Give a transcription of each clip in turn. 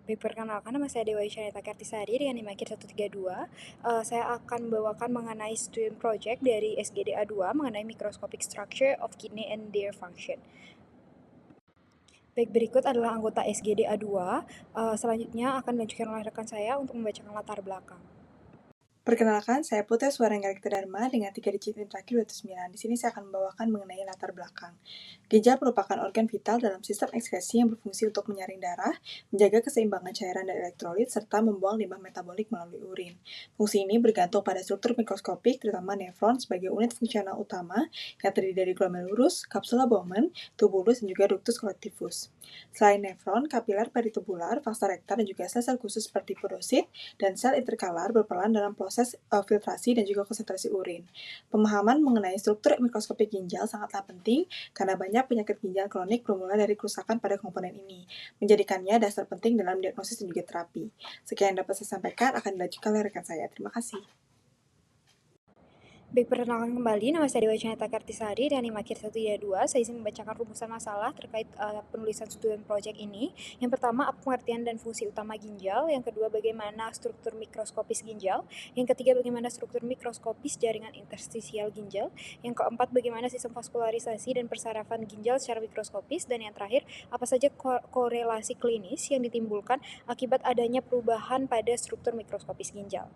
Baik, perkenalkan nama saya Dewa Isyanita Kartisari dengan NIM akhir 132. Saya akan membawakan mengenai student project dari SGDA 2 mengenai microscopic structure of kidney and their function. Baik, berikut adalah anggota SGDA 2. Selanjutnya akan dilanjutkan oleh rekan saya untuk membacakan latar belakang. Perkenalkan, saya Putri Suarengga Dharma dengan 3 digit NIM terakhir 29. Di sini saya akan membawakan mengenai latar belakang. Ginjal merupakan organ vital dalam sistem ekskresi yang berfungsi untuk menyaring darah, menjaga keseimbangan cairan dan elektrolit, serta membuang limbah metabolik melalui urin. Fungsi ini bergantung pada struktur mikroskopik, terutama nefron sebagai unit fungsional utama yang terdiri dari glomerulus, kapsula Bowman, tubulus, dan juga ductus collectivus. Selain nefron, kapiler peritubular, vasa rekta, dan juga sel-sel khusus seperti podosit dan sel interkalar berperan dalam proses filtrasi dan juga konsentrasi urin. Pemahaman mengenai struktur mikroskopik ginjal sangatlah penting karena banyak penyakit ginjal kronik bermula dari kerusakan pada komponen ini, menjadikannya dasar penting dalam diagnosis dan juga terapi. Sekian yang dapat saya sampaikan, akan dilanjutkan oleh rekan saya. Terima kasih. Baik, perkenalkan kembali, nama saya Dewa Isyanita Kartisari dan NIM akhir 132. Saya izin membacakan rumusan masalah terkait penulisan student project ini. Yang pertama, apa pengertian dan fungsi utama ginjal. Yang kedua, bagaimana struktur mikroskopis ginjal. Yang ketiga, bagaimana struktur mikroskopis jaringan interstisial ginjal. Yang keempat, bagaimana sistem vaskularisasi dan persarafan ginjal secara mikroskopis. Dan yang terakhir, apa saja korelasi klinis yang ditimbulkan akibat adanya perubahan pada struktur mikroskopis ginjal.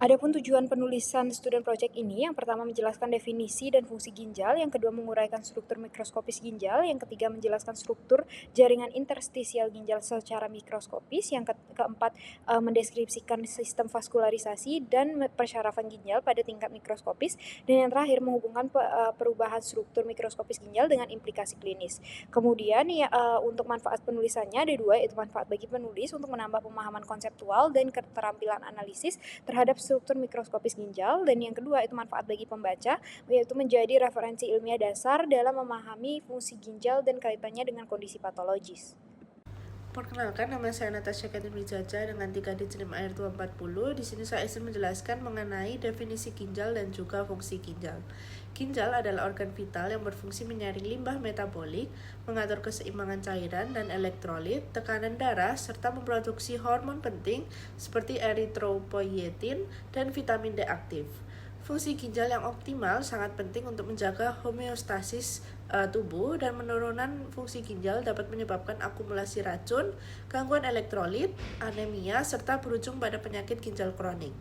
Adapun tujuan penulisan student project ini, yang pertama menjelaskan definisi dan fungsi ginjal, yang kedua menguraikan struktur mikroskopis ginjal, yang ketiga menjelaskan struktur jaringan interstisial ginjal secara mikroskopis, yang keempat mendeskripsikan sistem vaskularisasi dan persyarafan ginjal pada tingkat mikroskopis, dan yang terakhir menghubungkan perubahan struktur mikroskopis ginjal dengan implikasi klinis. Kemudian ya, untuk manfaat penulisannya ada dua, yaitu manfaat bagi penulis untuk menambah pemahaman konseptual dan keterampilan analisis terhadap struktur mikroskopis ginjal, dan yang kedua itu manfaat bagi pembaca, yaitu menjadi referensi ilmiah dasar dalam memahami fungsi ginjal dan kaitannya dengan kondisi patologis. Perkenalkan, nama saya Natasha Catherine Wijaja dengan 3 digit NIM akhir 240. Di sini saya ingin menjelaskan mengenai definisi ginjal dan juga fungsi ginjal. Ginjal adalah organ vital yang berfungsi menyaring limbah metabolik, mengatur keseimbangan cairan dan elektrolit, tekanan darah, serta memproduksi hormon penting seperti eritropoietin dan vitamin D aktif. Fungsi ginjal yang optimal sangat penting untuk menjaga homeostasis tubuh, dan penurunan fungsi ginjal dapat menyebabkan akumulasi racun, gangguan elektrolit, anemia, serta berujung pada penyakit ginjal kronik.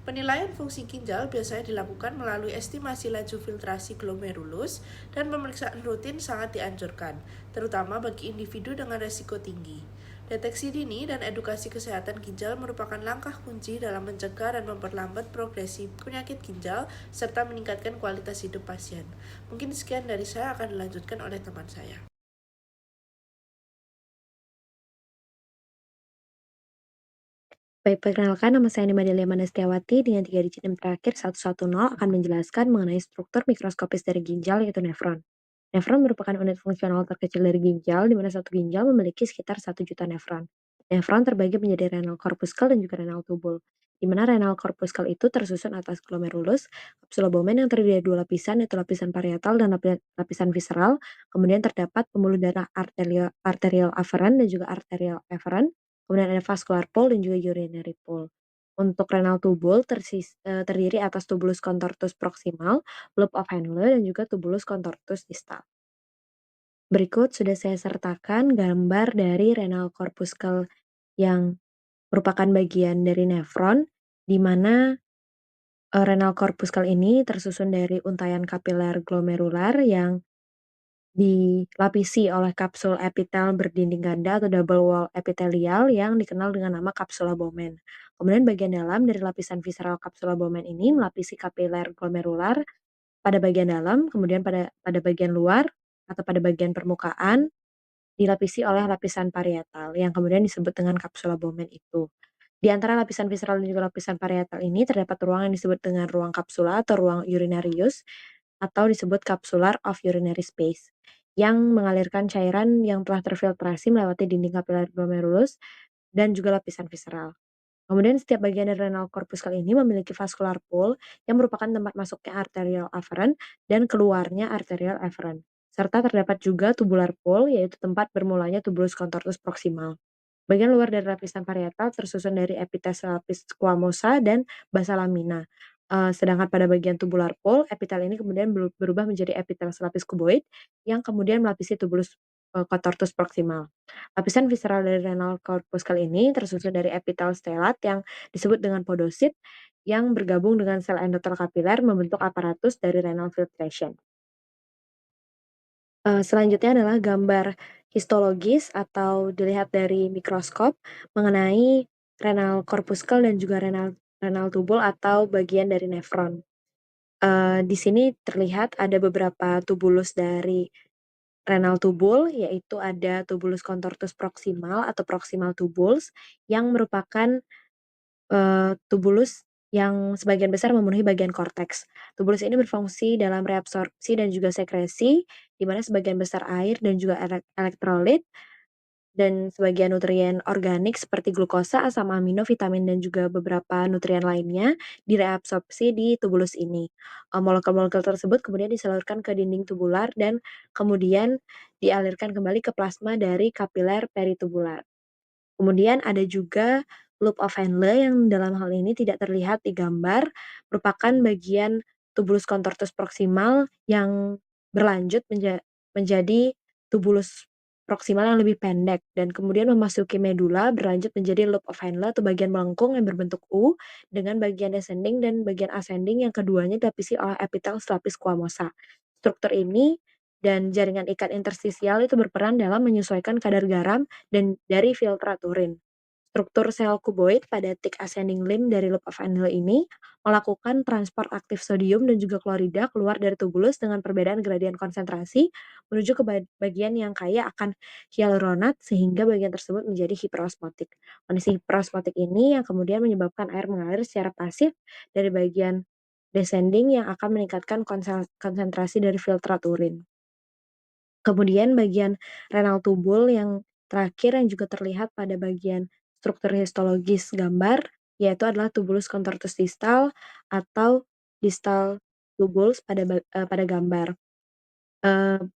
Penilaian fungsi ginjal biasanya dilakukan melalui estimasi laju filtrasi glomerulus, dan pemeriksaan rutin sangat dianjurkan, terutama bagi individu dengan resiko tinggi. Deteksi dini dan edukasi kesehatan ginjal merupakan langkah kunci dalam mencegah dan memperlambat progresi penyakit ginjal serta meningkatkan kualitas hidup pasien. Mungkin sekian dari saya, akan dilanjutkan oleh teman saya. Baik, perkenalkan nama saya Nima Delia Setiawati dengan 3 digit NIM terakhir 110 akan menjelaskan mengenai struktur mikroskopis dari ginjal yaitu nefron. Nefron merupakan unit fungsional terkecil dari ginjal, di mana satu ginjal memiliki sekitar 1 juta nefron. Nefron terbagi menjadi renal corpuscle dan juga renal tubule, di mana renal corpuscle itu tersusun atas glomerulus, kapsula Bowman yang terdiri dari dua lapisan, yaitu lapisan parietal dan lapisan visceral. Kemudian terdapat pembuluh darah arterial afferent dan juga arterial efferent. Kemudian ada vascular pole dan juga urinary pole. Untuk renal tubule terdiri atas tubulus contortus proximal, loop of Henle, dan juga tubulus contortus distal. Berikut sudah saya sertakan gambar dari renal corpuscle yang merupakan bagian dari nefron, di mana renal corpuscle ini tersusun dari untayan kapiler glomerular yang dilapisi oleh kapsul epitel berdinding ganda atau double wall epitelial yang dikenal dengan nama kapsula Bowman. Kemudian bagian dalam dari lapisan visceral kapsula Bowman ini melapisi kapiler glomerular pada bagian dalam, kemudian pada bagian luar atau pada bagian permukaan dilapisi oleh lapisan parietal yang kemudian disebut dengan kapsula Bowman itu. Di antara lapisan visceral dan juga lapisan parietal ini terdapat ruang yang disebut dengan ruang kapsula atau ruang urinarius atau disebut capsular of urinary space yang mengalirkan cairan yang telah terfiltrasi melewati dinding kapiler glomerulus dan juga lapisan visceral. Kemudian setiap bagian dari renal corpuscle ini memiliki vascular pool yang merupakan tempat masuknya arterial afferent dan keluarnya arterial efferent. Serta terdapat juga tubular pool, yaitu tempat bermulanya tubulus contortus proximal. Bagian luar dari lapisan parietal tersusun dari epitel selapis squamosa dan basa lamina. Sedangkan pada bagian tubular pole, epitel ini kemudian berubah menjadi epitel selapis kuboid yang kemudian melapisi tubulus contortus proximal. Lapisan visceral dari renal corpuscle ini tersusun dari epitel stelat yang disebut dengan podosit yang bergabung dengan sel endotel kapiler membentuk aparatus dari renal filtration. Selanjutnya adalah gambar histologis atau dilihat dari mikroskop mengenai renal corpuscle dan juga renal renal tubule atau bagian dari nefron. Di sini terlihat ada beberapa tubulus dari renal tubule, yaitu ada tubulus contortus proximal atau proximal tubules yang merupakan tubulus yang sebagian besar memenuhi bagian korteks. Tubulus ini berfungsi dalam reabsorpsi dan juga sekresi, di mana sebagian besar air dan juga elektrolit dan sebagian nutrien organik seperti glukosa, asam amino, vitamin, dan juga beberapa nutrien lainnya direabsorpsi di tubulus ini. Molekul-molekul tersebut kemudian disalurkan ke dinding tubular dan kemudian dialirkan kembali ke plasma dari kapiler peritubular. Kemudian ada juga loop of Henle yang dalam hal ini tidak terlihat di gambar, merupakan bagian tubulus contortus proximal yang berlanjut menjadi tubulus proximal yang lebih pendek dan kemudian memasuki medula berlanjut menjadi loop of Henle atau bagian melengkung yang berbentuk U dengan bagian descending dan bagian ascending yang keduanya dilapisi oleh epitel selapis squamosa. Struktur ini dan jaringan ikat interstisial itu berperan dalam menyesuaikan kadar garam dan dari filtrat urin. Struktur sel kuboid pada thick ascending limb dari loop of Henle ini melakukan transport aktif sodium dan juga klorida keluar dari tubulus dengan perbedaan gradien konsentrasi menuju ke bagian yang kaya akan hyaluronat sehingga bagian tersebut menjadi hiperosmotik. Kondisi hiperosmotik ini yang kemudian menyebabkan air mengalir secara pasif dari bagian descending yang akan meningkatkan konsentrasi dari filtrat urin. Kemudian bagian renal tubule yang terakhir yang juga terlihat pada bagian struktur histologis gambar, yaitu adalah tubulus contortus distal atau distal tubules pada gambar.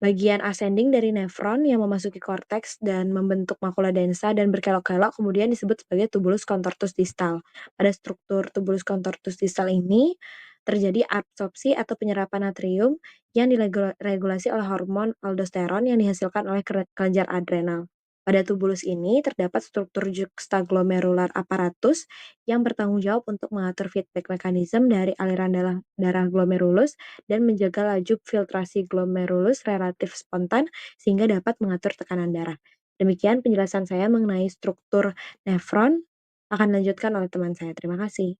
Bagian ascending dari nefron yang memasuki korteks dan membentuk makula densa dan berkelok-kelok kemudian disebut sebagai tubulus contortus distal. Pada struktur tubulus contortus distal ini terjadi absorpsi atau penyerapan natrium yang diregulasi oleh hormon aldosteron yang dihasilkan oleh kelenjar adrenal. Pada tubulus ini terdapat struktur juxtaglomerular apparatus yang bertanggung jawab untuk mengatur feedback mekanisme dari aliran darah glomerulus dan menjaga laju filtrasi glomerulus relatif spontan sehingga dapat mengatur tekanan darah. Demikian penjelasan saya mengenai struktur nefron. Akan dilanjutkan oleh teman saya. Terima kasih.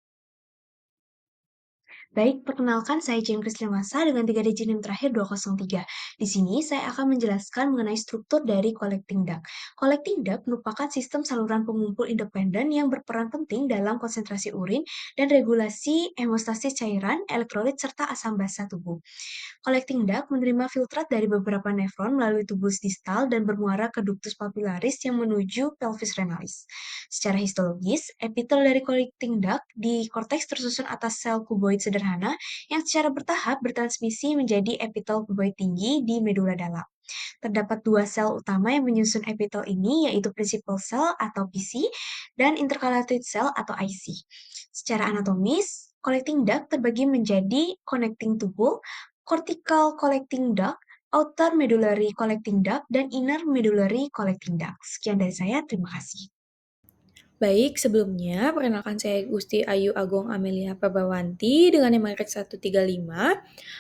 Baik, perkenalkan saya Jane Krisnawasa dengan 3 digit NIM terakhir 203. Di sini saya akan menjelaskan mengenai struktur dari collecting duct. Collecting duct merupakan sistem saluran pengumpul independen yang berperan penting dalam konsentrasi urin dan regulasi hemostasis cairan, elektrolit, serta asam basa tubuh. Collecting duct menerima filtrat dari beberapa nefron melalui tubulus distal dan bermuara ke ductus papillaris yang menuju pelvis renalis. Secara histologis, epitel dari collecting duct di korteks tersusun atas sel kuboid sederhana yang secara bertahap bertransmisi menjadi epitel kuboid tinggi di medula dalam. Terdapat dua sel utama yang menyusun epitel ini, yaitu principal cell atau PC dan intercalated cell atau IC. Secara anatomis, collecting duct terbagi menjadi connecting tubule, cortical collecting duct, outer medullary collecting duct, dan inner medullary collecting duct. Sekian dari saya, terima kasih. Baik, sebelumnya perkenalkan saya Gusti Ayu Agung Amelia Prabawanti dengan nomor 135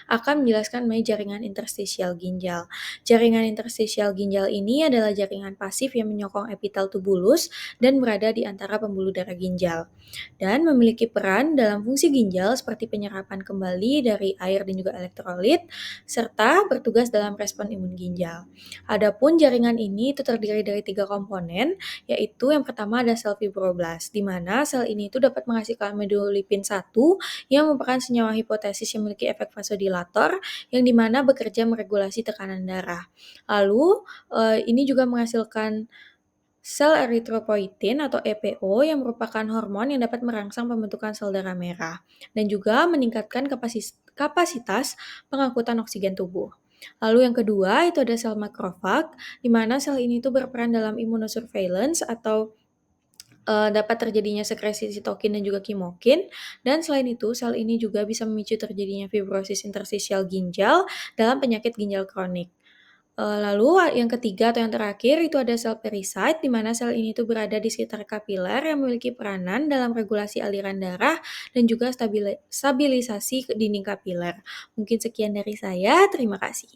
akan menjelaskan mengenai jaringan interstisial ginjal. Jaringan interstisial ginjal ini adalah jaringan pasif yang menyokong epitel tubulus dan berada di antara pembuluh darah ginjal dan memiliki peran dalam fungsi ginjal seperti penyerapan kembali dari air dan juga elektrolit serta bertugas dalam respon imun ginjal. Adapun jaringan ini itu terdiri dari 3 komponen, yaitu yang pertama ada sel fibroblast, di mana sel ini itu dapat menghasilkan medulipin 1 yang merupakan senyawa hipotesis yang memiliki efek vasodilator yang dimana bekerja meregulasi tekanan darah. Lalu ini juga menghasilkan sel eritropoietin atau EPO yang merupakan hormon yang dapat merangsang pembentukan sel darah merah dan juga meningkatkan kapasitas pengangkutan oksigen tubuh. Lalu yang kedua itu ada sel makrofag, di mana sel ini tuh berperan dalam immunosurveillance atau dapat terjadinya sekresi sitokin dan juga kimokin, dan selain itu sel ini juga bisa memicu terjadinya fibrosis interstisial ginjal dalam penyakit ginjal kronik. Lalu yang ketiga atau yang terakhir itu ada sel perisit, di mana sel ini tuh berada di sekitar kapiler yang memiliki peranan dalam regulasi aliran darah dan juga stabilisasi dinding kapiler. Mungkin sekian dari saya, terima kasih.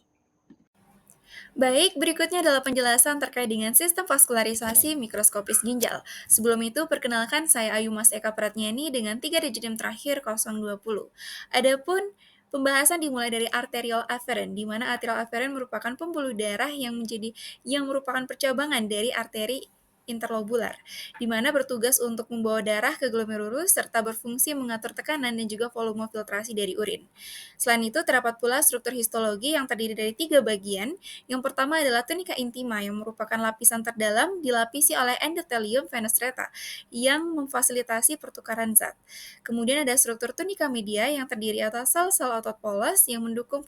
Baik, berikutnya adalah penjelasan terkait dengan sistem vaskularisasi mikroskopis ginjal. Sebelum itu, perkenalkan saya Ayu Mas Eka Pratnyani dengan 3 digit NIM terakhir 020. Adapun pembahasan dimulai dari arterial afferent, di mana arterial afferent merupakan pembuluh darah yang merupakan percabangan dari arteri interlobular, di mana bertugas untuk membawa darah ke glomerulus serta berfungsi mengatur tekanan dan juga volume filtrasi dari urin. Selain itu, terdapat pula struktur histologi yang terdiri dari 3 bagian. Yang pertama adalah tunika intima yang merupakan lapisan terdalam dilapisi oleh endothelium fenestrata yang memfasilitasi pertukaran zat. Kemudian ada struktur tunika media yang terdiri atas sel-sel otot polos yang mendukung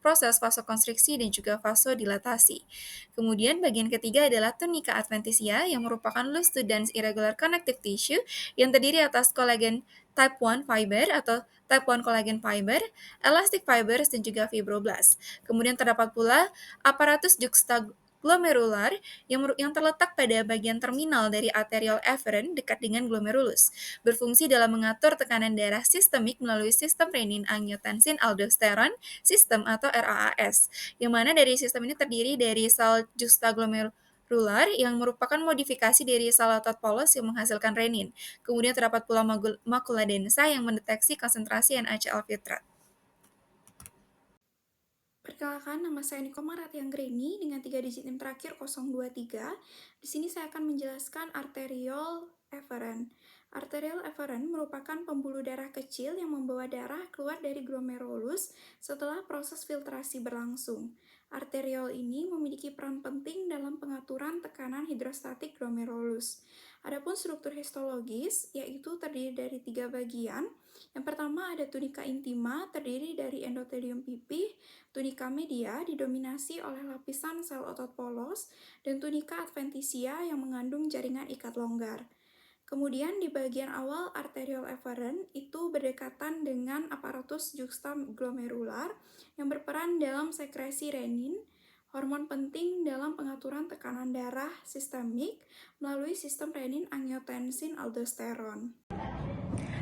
proses vasokonstriksi dan juga vasodilatasi. Kemudian bagian ketiga adalah tunika adventitia yang merupakan loose to dense irregular connective tissue yang terdiri atas kolagen type 1 fiber atau type 1 collagen fiber, elastic fibers, dan juga fibroblast. Kemudian terdapat pula aparatus juxtaglomerular yang terletak pada bagian terminal dari arterial afferent dekat dengan glomerulus, berfungsi dalam mengatur tekanan darah sistemik melalui sistem renin-angiotensin aldosteron sistem atau RAAS, yang mana dari sistem ini terdiri dari sel juxtaglomerular yang merupakan modifikasi dari sel otot polos yang menghasilkan renin. Kemudian terdapat pula makula densa yang mendeteksi konsentrasi NaCl filtrat. Perkenalkan, nama saya Niko Maratian Greni dengan 3 digit NIM terakhir 023. Di sini saya akan menjelaskan arterial afferent. Arterial afferent merupakan pembuluh darah kecil yang membawa darah keluar dari glomerulus setelah proses filtrasi berlangsung. Arteriol ini memiliki peran penting dalam pengaturan tekanan hidrostatik glomerulus. Adapun struktur histologis, yaitu terdiri dari 3 bagian. Yang pertama ada tunika intima, terdiri dari endothelium pipih, tunika media didominasi oleh lapisan sel otot polos, dan tunika adventitia yang mengandung jaringan ikat longgar. Kemudian di bagian awal arterial afferent itu berdekatan dengan aparatus juxtaglomerular yang berperan dalam sekresi renin, hormon penting dalam pengaturan tekanan darah sistemik melalui sistem renin-angiotensin aldosteron.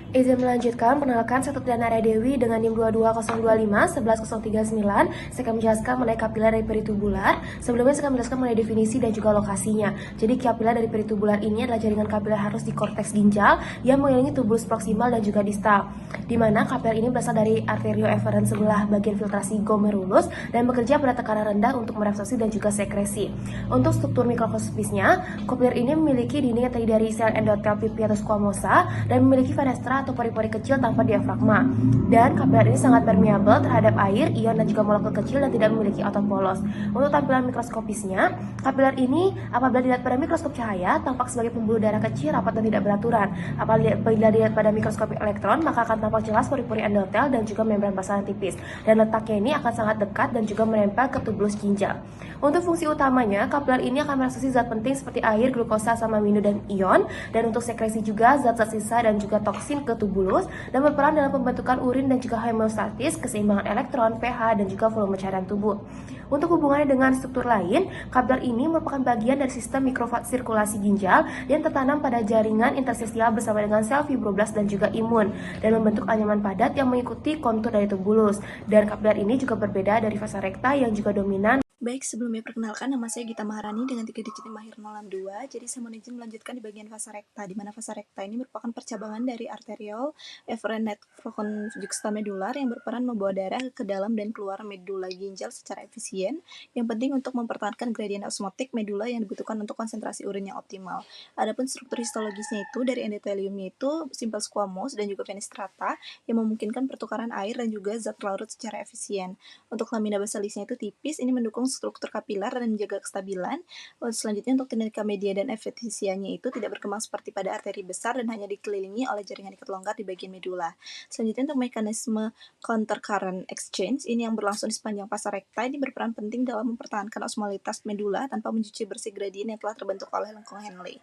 Izin melanjutkan, perkenalkan saya Tutriana Dewi dengan NIM 22025 11039. Saya akan menjelaskan mengenai kapiler dari peritubular. Sebelumnya saya akan menjelaskan mengenai definisi dan juga lokasinya. Jadi kapiler dari peritubular ini adalah jaringan kapiler halus di korteks ginjal yang mengelilingi tubulus proksimal dan juga distal. Di mana kapiler ini berasal dari arterio efferent sebelah bagian filtrasi glomerulus dan bekerja pada tekanan rendah untuk merefleksi dan juga sekresi. Untuk struktur mikroskospisnya, kapiler ini memiliki dinding yang terdiri dari sel endotel pipi atau squamosa dan memiliki fenestra atau pori-pori kecil tanpa diafragma. Dan kapiler ini sangat permeabel terhadap air, ion, dan juga molekul kecil dan tidak memiliki otot polos. Untuk tampilan mikroskopisnya, kapiler ini apabila dilihat pada mikroskop cahaya tampak sebagai pembuluh darah kecil rapat dan tidak beraturan. Apabila dilihat pada mikroskop elektron maka akan tampak jelas pori-pori endotel dan juga membran basal yang tipis. Dan letaknya ini akan sangat dekat dan juga menempel ke tubulus ginjal. Untuk fungsi utamanya, kapiler ini akan merefleksi zat penting seperti air, glukosa, asam amino, dan ion. Dan untuk sekresi juga zat-zat sisa dan juga toksin ke tubulus dan berperan dalam pembentukan urin dan juga homeostatis, keseimbangan elektron, pH, dan juga volume cairan tubuh. Untuk hubungannya dengan struktur lain, kapiler ini merupakan bagian dari sistem mikrosirkulasi ginjal yang tertanam pada jaringan interstisial bersama dengan sel fibroblast dan juga imun dan membentuk anyaman padat yang mengikuti kontur dari tubulus. Dan kapiler ini juga berbeda dari vasa rekta yang juga dominan. Baik, sebelumnya perkenalkan nama saya Gita Maharani dengan 3 digit NIM akhir 062. Jadi saya mohon izin melanjutkan di bagian vasa rekta, di mana vasa rekta ini merupakan percabangan dari arterial efferent nephron juxtamedular yang berperan membawa darah ke dalam dan keluar medula ginjal secara efisien, yang penting untuk mempertahankan gradien osmotik medula yang dibutuhkan untuk konsentrasi urin yang optimal. Adapun struktur histologisnya itu dari endotheliumnya itu simple squamous dan juga fenestrata yang memungkinkan pertukaran air dan juga zat larut secara efisien. Untuk lamina basalisnya itu tipis, ini mendukung struktur kapiler dan menjaga kestabilan. Selanjutnya untuk kinetika media dan efisiensinya itu tidak berkembang seperti pada arteri besar dan hanya dikelilingi oleh jaringan ikat longgar di bagian medula. Selanjutnya untuk mekanisme counter current exchange ini yang berlangsung di sepanjang vasa recta ini berperan penting dalam mempertahankan osmolitas medula tanpa mencuci bersih gradien yang telah terbentuk oleh lengkung Henle.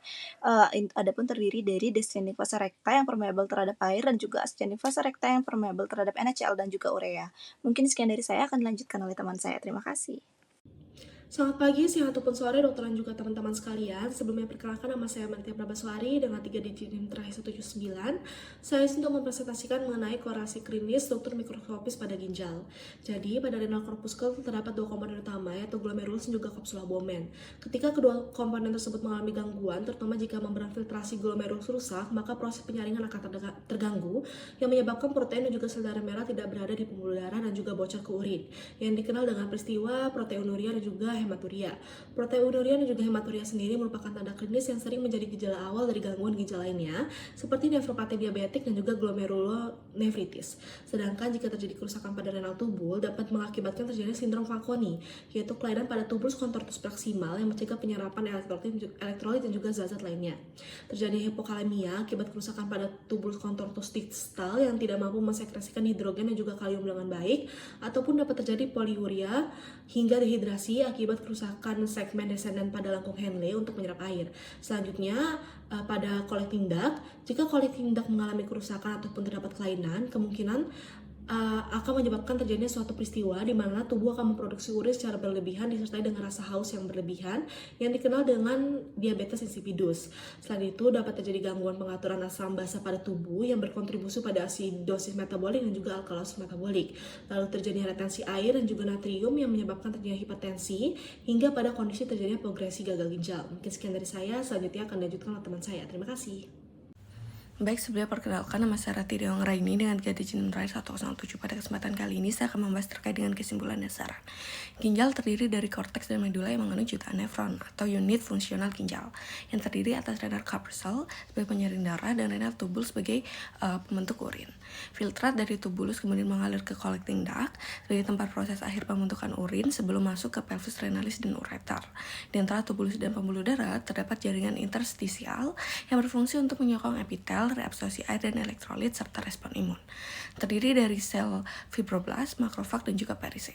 Adapun terdiri dari descending vasa recta yang permeable terhadap air dan juga ascending vasa recta yang permeable terhadap NaCl dan juga urea. Mungkin sekian dari saya, akan dilanjutkan oleh teman saya. Terima kasih. Selamat pagi, siang, ataupun sore, dokter dan juga teman-teman sekalian. Sebelumnya perkenalkan, nama saya Martia Prabaswari dengan 3 digit NIM terakhir 179. Saya untuk mempresentasikan mengenai korelasi klinis struktur mikroskopis pada ginjal. Jadi, pada renal corpuscle terdapat dua komponen utama, yaitu glomerulus dan juga kapsula Bowman. Ketika kedua komponen tersebut mengalami gangguan, terutama jika membran filtrasi glomerulus rusak, maka proses penyaringan akan terganggu, yang menyebabkan protein dan juga sel darah merah tidak berada di pembuluh darah dan juga bocor ke urin, yang dikenal dengan peristiwa proteinuria dan juga hematuria. Proteinuria dan juga hematuria sendiri merupakan tanda klinis yang sering menjadi gejala awal dari gangguan ginjal lainnya, seperti nefropati diabetik dan juga glomerulonefritis. Sedangkan jika terjadi kerusakan pada renal tubul, dapat mengakibatkan terjadi sindrom Fanconi, yaitu kelainan pada tubulus contortus proximal yang mencegah penyerapan elektrolit dan juga zat-zat lainnya. Terjadi hipokalemia akibat kerusakan pada tubulus contortus distal yang tidak mampu mensekresikan hidrogen dan juga kalium dengan baik, ataupun dapat terjadi poliuria hingga dehidrasi akibat kerusakan segmen descendant pada lengkung Henle untuk menyerap air. Selanjutnya, pada collecting duct, jika collecting duct mengalami kerusakan ataupun terdapat kelainan, kemungkinan akan menyebabkan terjadinya suatu peristiwa di mana tubuh akan memproduksi urin secara berlebihan disertai dengan rasa haus yang berlebihan yang dikenal dengan diabetes insipidus. Selain itu, dapat terjadi gangguan pengaturan asam basa pada tubuh yang berkontribusi pada asidosis metabolik dan juga alkalosis metabolik. Lalu terjadinya retensi air dan juga natrium yang menyebabkan terjadinya hipertensi hingga pada kondisi terjadinya progresi gagal ginjal. Mungkin sekian dari saya, selanjutnya akan dilanjutkan oleh teman saya. Terima kasih. Baik, sebelumnya perkenalkan, nama saya Rati Dewa Ngeraini dengan gaji NIM terakhir 107. Pada kesempatan kali ini saya akan membahas terkait dengan kesimpulan dasar. Ginjal terdiri dari korteks dan medula yang mengandung jutaan nefron atau unit fungsional ginjal yang terdiri atas renal corpuscle sebagai penyaring darah dan renal tubule sebagai pembentuk urin. Filtrat dari tubulus kemudian mengalir ke collecting duct sebagai tempat proses akhir pembentukan urin sebelum masuk ke pelvis renalis dan ureter. Di antara tubulus dan pembuluh darah terdapat jaringan interstisial yang berfungsi untuk menyokong epitel, reabsorpsi air dan elektrolit, serta respon imun. Terdiri dari sel fibroblast, makrofag, dan juga perisit.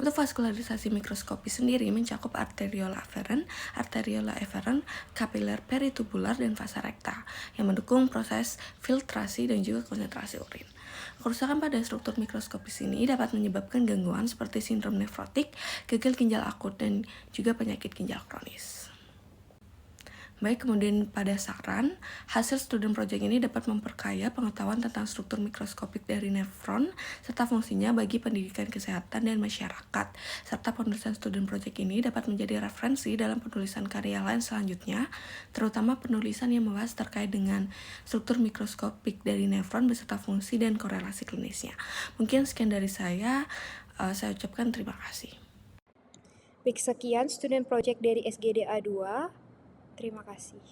Untuk vaskularisasi mikroskopis sendiri mencakup arteriola efferent, kapiler peritubular, dan vasa recta yang mendukung proses filtrasi dan juga konsentrasi urin. Kerusakan pada struktur mikroskopis ini dapat menyebabkan gangguan seperti sindrom nefrotik, gagal ginjal akut, dan juga penyakit ginjal kronis. Baik, kemudian pada saran, hasil student project ini dapat memperkaya pengetahuan tentang struktur mikroskopik dari nefron serta fungsinya bagi pendidikan kesehatan dan masyarakat. Serta penulisan student project ini dapat menjadi referensi dalam penulisan karya lain selanjutnya, terutama penulisan yang membahas terkait dengan struktur mikroskopik dari nefron beserta fungsi dan korelasi klinisnya. Mungkin sekian dari saya ucapkan terima kasih. Baik, sekian student project dari SGDA 2. Terima kasih.